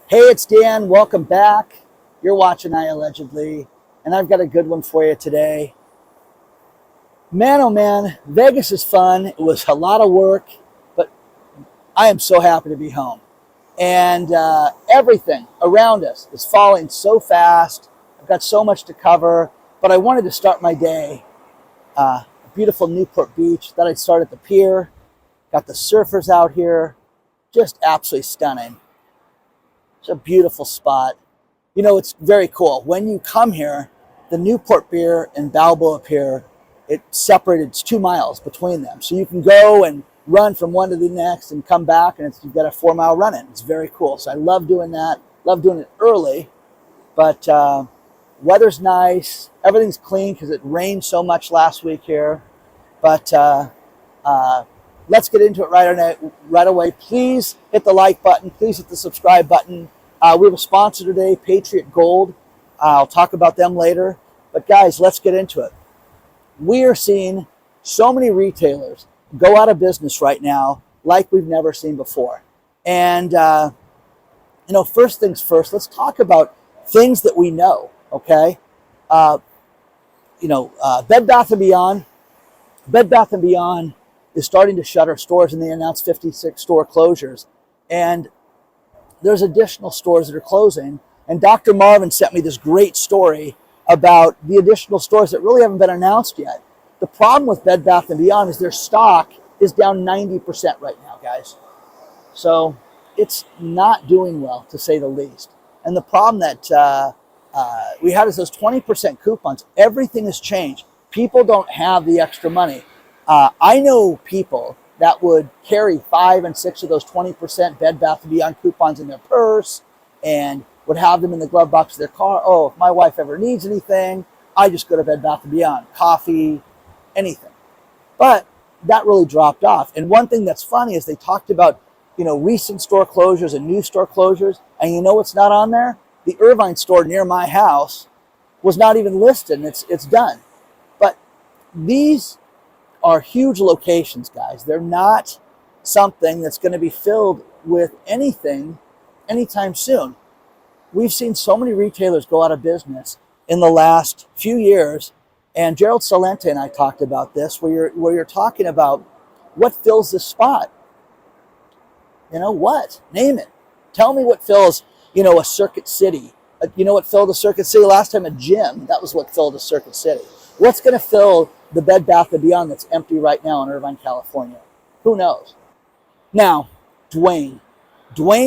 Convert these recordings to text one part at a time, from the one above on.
Hey, it's Dan. Welcome back. You're watching iAllegedly, and I've got a good one for you today. Man, oh man, Vegas is fun. It was a lot of work, but I am so happy to be home. And everything around us is falling so fast. I've got so much to cover, but I wanted to start my day. A beautiful Newport Beach that I start at the pier. Got the surfers out here. Just absolutely stunning. It's a beautiful spot. You know, it's very cool. When you come here, the Newport Pier and Balboa Pier, it's separated, it's 2 miles between them. So you can go and run from one to the next and come back, and you've got a 4-mile run in. It's very cool. So I love doing that. Love doing it early, but weather's nice. Everything's clean because it rained so much last week here. But let's get into it right away. Please hit the like button. Please hit the subscribe button. We have a sponsor today, Patriot Gold. I'll talk about them later. But guys, let's get into it. We are seeing so many retailers go out of business right now like we've never seen before. And, first things first, let's talk about things that we know, okay? Bed Bath & Beyond. Bed Bath & Beyond is starting to shutter stores, and they announced 56 store closures. And there's additional stores that are closing. And Dr. Marvin sent me this great story about the additional stores that really haven't been announced yet. The problem with Bed Bath & Beyond is their stock is down 90% right now, guys. So it's not doing well, to say the least. And the problem that we had is those 20% coupons. Everything has changed. People don't have the extra money. I know people that would carry 5 and 6 of those 20% Bed Bath & Beyond coupons in their purse and would have them in the glove box of their car. Oh, if my wife ever needs anything, I just go to Bed Bath & Beyond. Coffee, anything. But that really dropped off. And one thing that's funny is they talked about, recent store closures and new store closures. And you know what's not on there? The Irvine store near my house was not even listed, and it's done. But these are huge locations, guys. They're not something that's going to be filled with anything anytime soon. We've seen so many retailers go out of business in the last few years, and Gerald Salente and I talked about this, where you're talking about what fills this spot. What? Name it. Tell me what fills, a Circuit City. What filled a Circuit City last time? A gym. That was what filled a Circuit City. What's going to fill the Bed Bath & Beyond that's empty right now in Irvine, California? Who knows? Now, Dwayne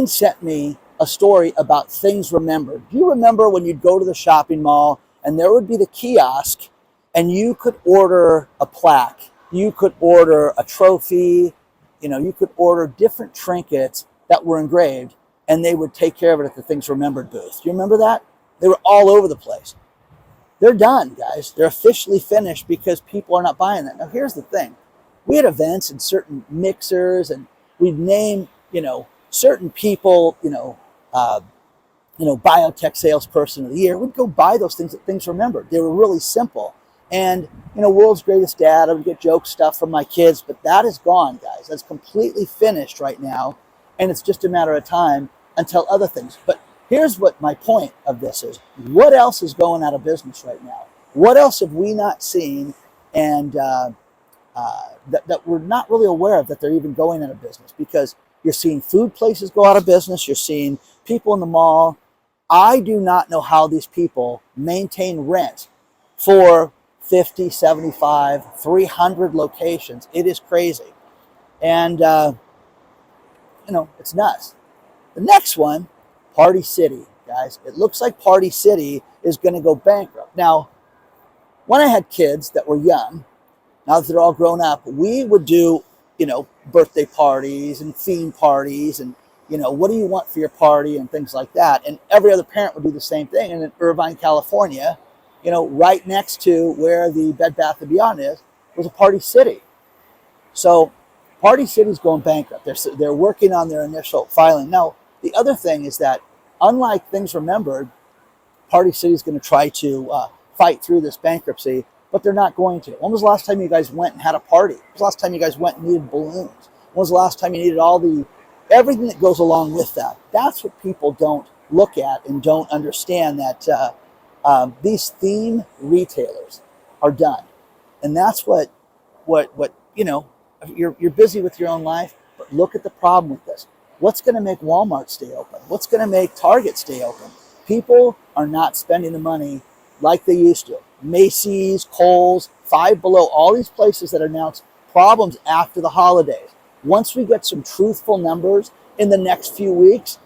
sent me a story about things remembered. Do you remember when you'd go to the shopping mall and there would be the kiosk and you could order a plaque, you could order a trophy, you could order different trinkets that were engraved, and they would take care of it at the Things Remembered booth. Do you remember that? They were all over the place. They're done, guys. They're officially finished because people are not buying that. Now, here's the thing. We had events and certain mixers, and we'd name, certain people, biotech salesperson of the year. We'd go buy those things at Things Remembered. They were really simple. And, World's Greatest Dad, I would get joke stuff from my kids, but that is gone, guys. That's completely finished right now, and it's just a matter of time until other things. But here's what my point of this is. What else is going out of business right now? What else have we not seen and that we're not really aware of that they're even going out of business? Because you're seeing food places go out of business. You're seeing people in the mall. I do not know how these people maintain rent for 50, 75, 300 locations. It is crazy. And, it's nuts. The next one, Party City, guys. It looks like Party City is going to go bankrupt. Now, when I had kids that were young, now that they're all grown up, we would do, birthday parties and theme parties and, what do you want for your party and things like that. And every other parent would do the same thing. And in Irvine, California, right next to where the Bed Bath & Beyond is, was a Party City. So Party City's going bankrupt. They're working on their initial filing. Now, the other thing is that, unlike Things Remembered, Party City is going to try to fight through this bankruptcy, but they're not going to. When was the last time you guys went and had a party? When was the last time you guys went and needed balloons? When was the last time you needed all the everything that goes along with that. That's what people don't look at and don't understand, that these theme retailers are done. And that's what you're busy with your own life, but look at the problem with this. What's going to make Walmart stay open? What's going to make Target stay open? People are not spending the money like they used to. Macy's, Kohl's, Five Below, all these places that announced problems after the holidays. Once we get some truthful numbers in the next few weeks,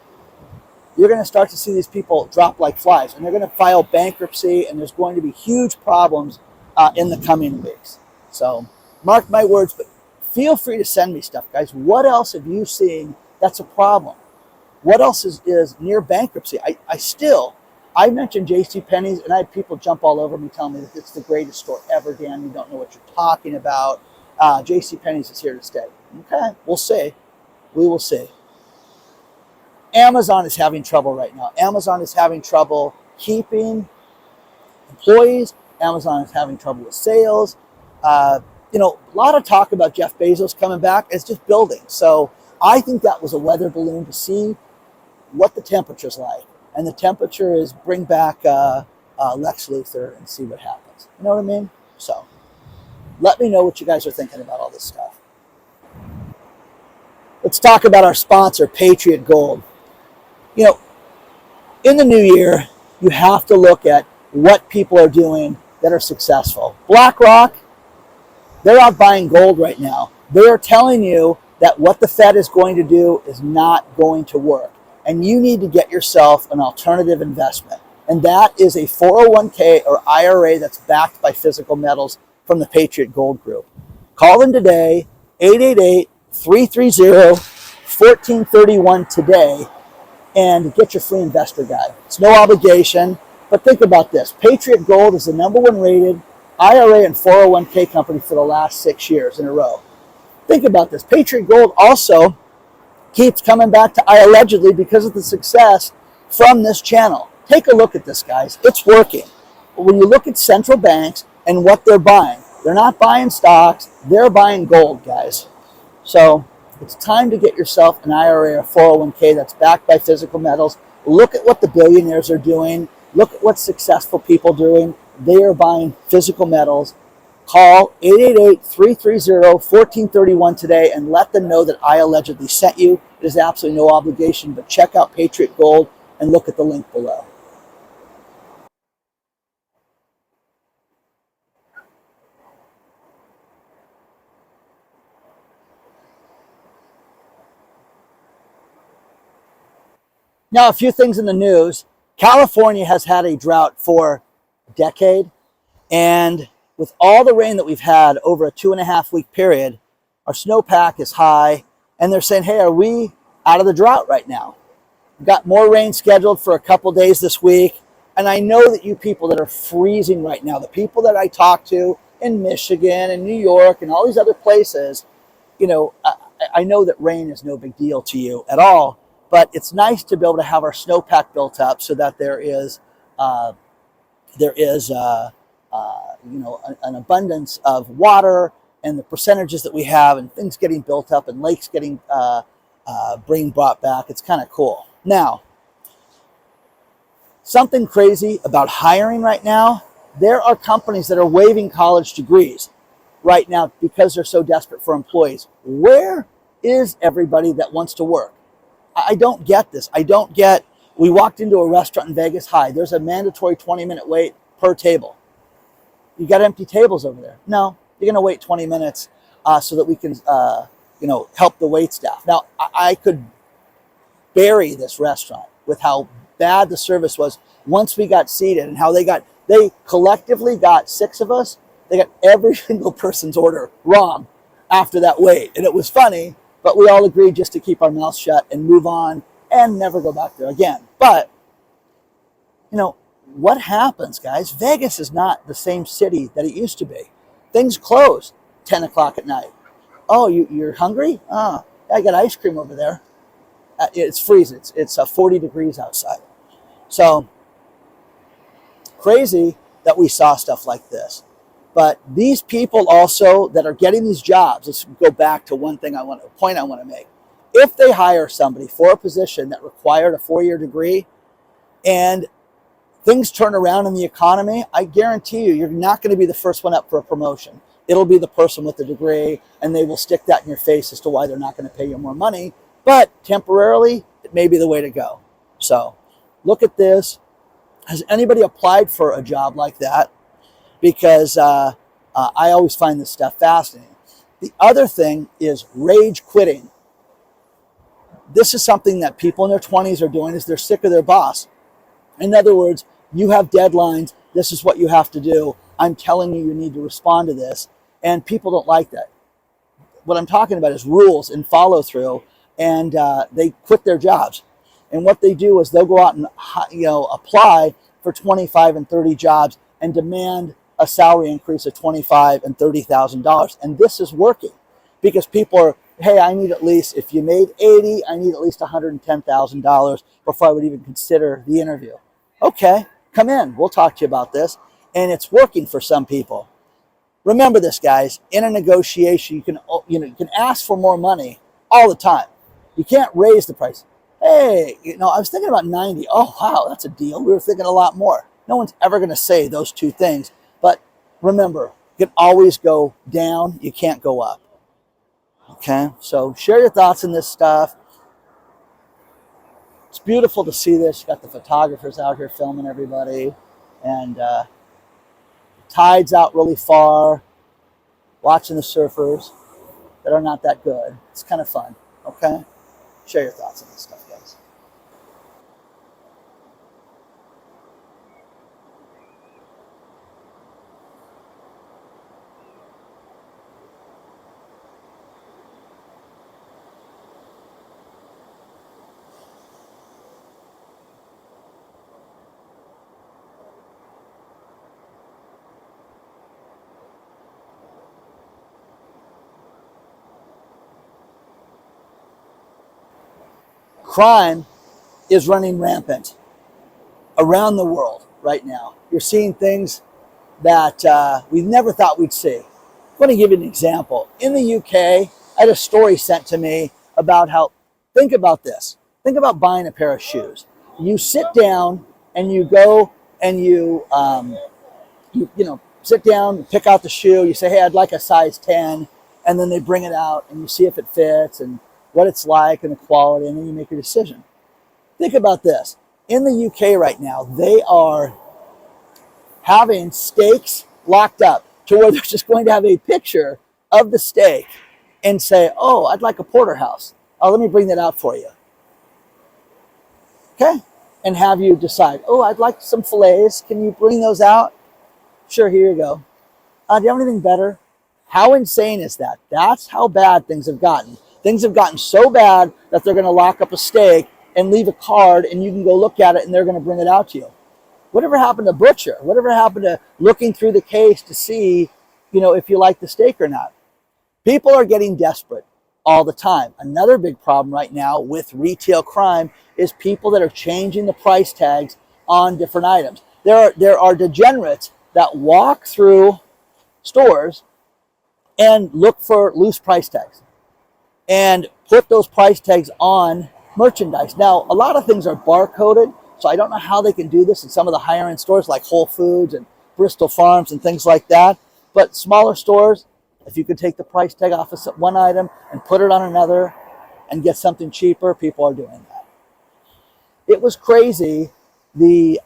you're going to start to see these people drop like flies, and they're going to file bankruptcy, and there's going to be huge problems in the coming weeks. So mark my words, but feel free to send me stuff, guys. What else have you seen that's a problem? What else is near bankruptcy? I mentioned JCPenney's, and I had people jump all over me telling me that it's the greatest store ever. Dan, you don't know what you're talking about. JCPenney's is here to stay. Okay, we'll see. We will see. Amazon is having trouble right now. Amazon is having trouble keeping employees. Amazon is having trouble with sales. A lot of talk about Jeff Bezos coming back. It's just building. So I think that was a weather balloon to see what the temperature's like. And the temperature is bring back Lex Luthor and see what happens. You know what I mean? So let me know what you guys are thinking about all this stuff. Let's talk about our sponsor, Patriot Gold. In the new year, you have to look at what people are doing that are successful. BlackRock, they're out buying gold right now. They are telling you that what the Fed is going to do is not going to work. And you need to get yourself an alternative investment. And that is a 401k or IRA that's backed by physical metals from the Patriot Gold Group. Call them today, 888-330-1431 today, and get your free investor guide. It's no obligation, but think about this. Patriot Gold is the #1 rated IRA and 401k company for the last 6 years in a row. Think about this. Patriot Gold also keeps coming back to iAllegedly because of the success from this channel. Take a look at this, guys. It's working. When you look at central banks and what they're buying, they're not buying stocks, they're buying gold, guys. So it's time to get yourself an IRA or 401k that's backed by physical metals. Look at what the billionaires are doing. Look at what successful people are doing. They are buying physical metals. Call 888-330-1431 today and let them know that I allegedly sent you. It is absolutely no obligation, but check out Patriot Gold and look at the link below. Now, a few things in the news. California has had a drought for a decade, and with all the rain that we've had over a 2.5-week period, our snowpack is high, and they're saying, hey, are we out of the drought right now? We've got more rain scheduled for a couple days this week, and I know that you people that are freezing right now, the people that I talk to in Michigan and New York and all these other places, I know that rain is no big deal to you at all, but it's nice to be able to have our snowpack built up so that there is an abundance of water, and the percentages that we have and things getting built up and lakes getting being brought back. It's kind of cool. Now, something crazy about hiring right now, there are companies that are waiving college degrees right now because they're so desperate for employees. Where is everybody that wants to work? I don't get this. We walked into a restaurant in Vegas High. There's a mandatory 20-minute wait per table. You got empty tables over there. No, you're going to wait 20 minutes so that we can, help the wait staff. Now, I could bury this restaurant with how bad the service was once we got seated and how they collectively got 6 of us. They got every single person's order wrong after that wait. And it was funny, but we all agreed just to keep our mouths shut and move on and never go back there again. But, what happens, guys? Vegas is not the same city that it used to be. Things close 10 o'clock at night. Oh, you're hungry? I got ice cream over there. It's freezing. It's 40 degrees outside. So crazy that we saw stuff like this. But these people also that are getting these jobs, let's go back to one point I want to make. If they hire somebody for a position that required a 4-year degree and things turn around in the economy, I guarantee you, you're not going to be the first one up for a promotion. It'll be the person with the degree, and they will stick that in your face as to why they're not going to pay you more money. But temporarily, it may be the way to go. So look at this. Has anybody applied for a job like that? Because I always find this stuff fascinating. The other thing is rage quitting. This is something that people in their 20s are doing, is they're sick of their boss. In other words, you have deadlines. This is what you have to do. I'm telling you, you need to respond to this. And people don't like that. What I'm talking about is rules and follow through, and they quit their jobs. And what they do is they'll go out and apply for 25 and 30 jobs and demand a salary increase of $25,000 and $30,000. And this is working because people are, hey, I need at least, if you made 80, I need at least $110,000 before I would even consider the interview. Okay, come in. We'll talk to you about this. And it's working for some people. Remember this, guys. In a negotiation, you can ask for more money all the time. You can't raise the price. Hey, I was thinking about 90. Oh, wow, that's a deal. We were thinking a lot more. No one's ever going to say those two things. But remember, you can always go down. You can't go up. Okay, so share your thoughts on this stuff. It's beautiful to see this. You got the photographers out here filming everybody. And tide's out really far. Watching the surfers that are not that good. It's kind of fun. Okay? Share your thoughts on this stuff, guys. Crime is running rampant around the world right now. You're seeing things that we never thought we'd see. I'm going to give you an example. In the UK, I had a story sent to me about how, think about this. Think about buying a pair of shoes. You sit down and you go and you sit down, pick out the shoe. You say, hey, I'd like a size 10. And then they bring it out and you see if it fits and what it's like and the quality, and then you make your decision. Think about this. In the UK right now, they are having steaks locked up to where they're just going to have a picture of the steak and say, oh, I'd like a porterhouse. Oh, let me bring that out for you. Okay? And have you decide, oh, I'd like some fillets. Can you bring those out? Sure, here you go. Do you have anything better? How insane is that? That's how bad things have gotten. Things have gotten so bad that they're going to lock up a steak and leave a card and you can go look at it and they're going to bring it out to you. Whatever happened to butcher? Whatever happened to looking through the case to see, if you like the steak or not? People are getting desperate all the time. Another big problem right now with retail crime is people that are changing the price tags on different items. There are degenerates that walk through stores and look for loose price tags and put those price tags on merchandise. Now, a lot of things are barcoded, so I don't know how they can do this in some of the higher end stores like Whole Foods and Bristol Farms and things like that. But smaller stores, if you could take the price tag off of one item and put it on another and get something cheaper, people are doing that. It was crazy, the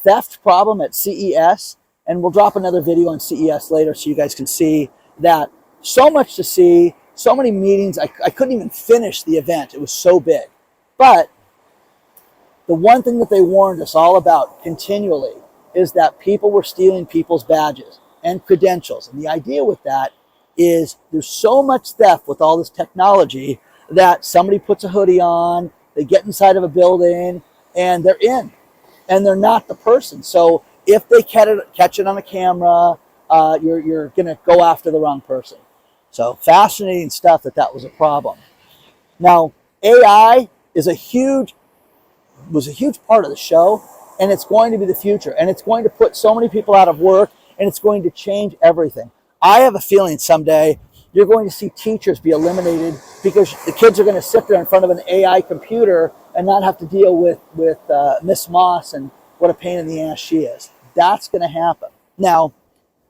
theft problem at CES, and we'll drop another video on CES later so you guys can see that. So much to see. So many meetings, I couldn't even finish the event. It was so big. But the one thing that they warned us all about continually is that people were stealing people's badges and credentials. And the idea with that is there's so much theft with all this technology that somebody puts a hoodie on, they get inside of a building, and they're in. And they're not the person. So if they catch it on a camera, you're going to go after the wrong person. So fascinating stuff that was a problem. Now, AI was a huge part of the show, and it's going to be the future, and it's going to put so many people out of work, and it's going to change everything. I have a feeling someday You're going to see teachers be eliminated because the kids are going to sit there in front of an AI computer and not have to deal with Miss Moss and what a pain in the ass she is. That's going to happen. Now,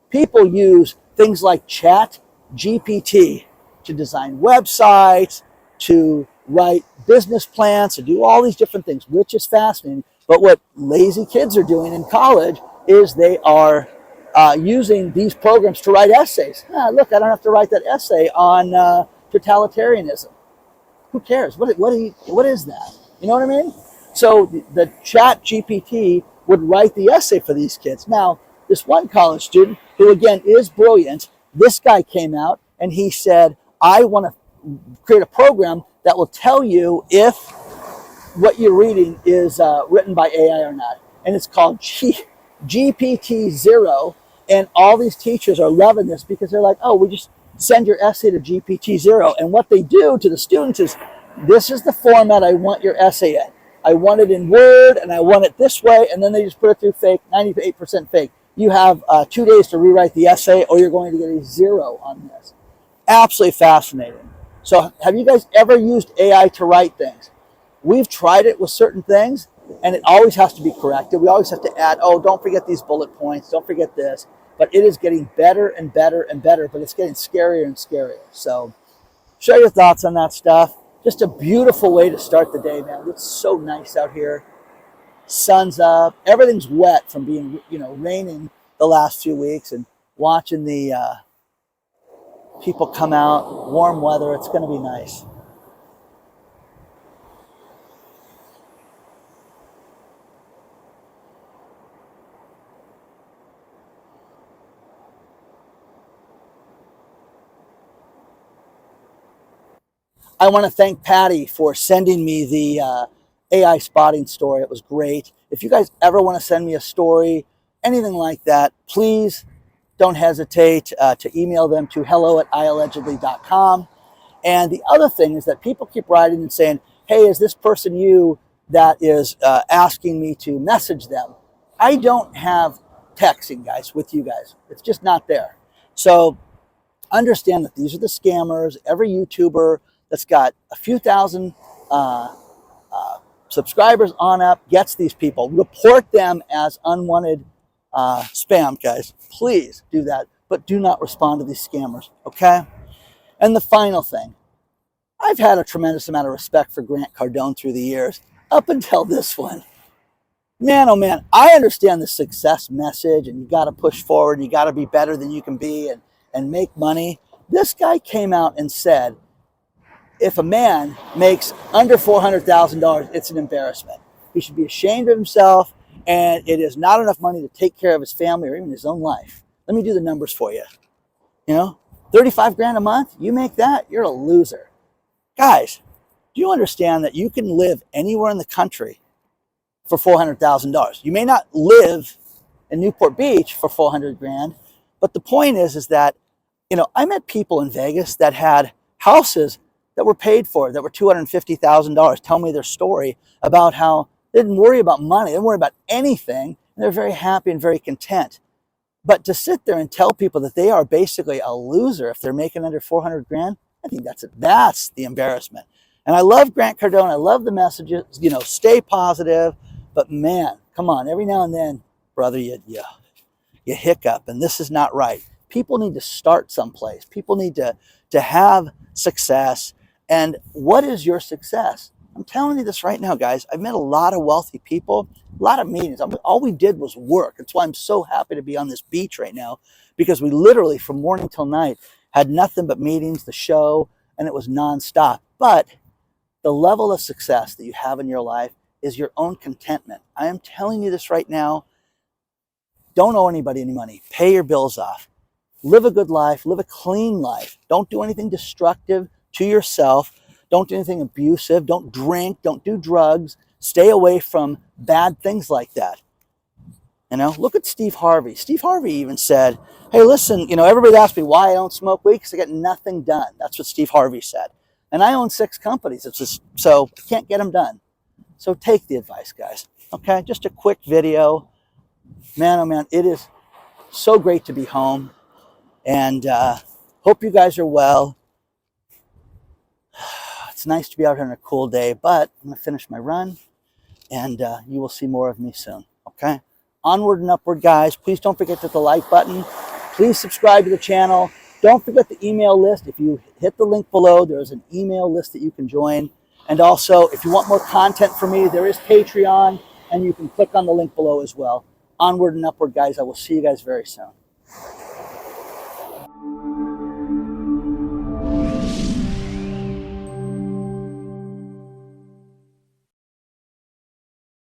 people use things like ChatGPT to design websites, to write business plans, to do all these different things, which is fascinating. But what lazy kids are doing in college is they are using these programs to write essays. Look, I don't have to write that essay on totalitarianism. Who cares? What is that? You know what I mean? So the ChatGPT would write the essay for these kids. Now, this one college student, who again is brilliant, this guy came out and he said, I want to create a program that will tell you if what you're reading is written by AI or not. And it's called GPT-0. And all these teachers are loving this because they're like, oh, we just send your essay to GPT-0. And what they do to the students is, this is the format I want your essay in. I want it in Word and I want it this way. And then they just put it through fake, 98% fake. You have 2 days to rewrite the essay or you're going to get a 0 on this. Absolutely fascinating. So have you guys ever used AI to write things? We've tried it with certain things and it always has to be corrected. We always have to add, oh, don't forget these bullet points. Don't forget this. But it is getting better and better and better, but it's getting scarier and scarier. So share your thoughts on that stuff. Just a beautiful way to start the day, man. It's so nice out here. Sun's up. Everything's wet from being, raining the last few weeks, and watching the people come out, warm weather. It's going to be nice. I want to thank Patty for sending me the AI spotting story. It was great. If you guys ever want to send me a story, anything like that, please don't hesitate to email them to hello@iallegedly.com. And the other thing is that people keep writing and saying, hey, is this person you that is asking me to message them? I don't have texting, guys, with you guys. It's just not there. So understand that these are the scammers. Every YouTuber that's got a few thousand subscribers on up gets these people. Report them as unwanted spam, guys. Please do that, but do not respond to these scammers, okay? And the final thing, I've had a tremendous amount of respect for Grant Cardone through the years, up until this one. Man, oh man, I understand the success message, and you got to push forward, you got to be better than you can be, and make money. This guy came out and said, if a man makes under $400,000, it's an embarrassment. He should be ashamed of himself, and it is not enough money to take care of his family or even his own life. Let me do the numbers for you. 35 grand a month, you make that, you're a loser. Guys, do you understand that you can live anywhere in the country for $400,000? You may not live in Newport Beach for 400 grand, but the point is that, I met people in Vegas that had houses that were paid for, that were $250,000, tell me their story about how they didn't worry about money, they didn't worry about anything, and they're very happy and very content. But to sit there and tell people that they are basically a loser if they're making under 400 grand, I think that's the embarrassment. And I love Grant Cardone, I love the messages, stay positive, but man, come on, every now and then, brother, you hiccup, and this is not right. People need to start someplace. People need to have success. And what is your success? I'm telling you this right now, guys. I've met a lot of wealthy people, a lot of meetings. All we did was work. That's why I'm so happy to be on this beach right now, because we literally, from morning till night, had nothing but meetings, the show, and it was nonstop. But the level of success that you have in your life is your own contentment. I am telling you this right now. Don't owe anybody any money. Pay your bills off. Live a good life. Live a clean life. Don't do anything destructive to yourself. Don't do anything abusive. Don't drink. Don't do drugs. Stay away from bad things like that. Look at Steve Harvey. Steve Harvey even said, hey, listen, everybody asked me why I don't smoke weed, because I get nothing done. That's what Steve Harvey said. And I own 6 companies. So I can't get them done. So take the advice, guys. Okay, just a quick video. Man, oh man, it is so great to be home. And Hope you guys are well. It's nice to be out here on a cool day, but I'm going to finish my run, and you will see more of me soon, okay? Onward and upward, guys. Please don't forget to hit the like button. Please subscribe to the channel. Don't forget the email list. If you hit the link below, there's an email list that you can join. And also, if you want more content from me, there is Patreon, and you can click on the link below as well. Onward and upward, guys. I will see you guys very soon.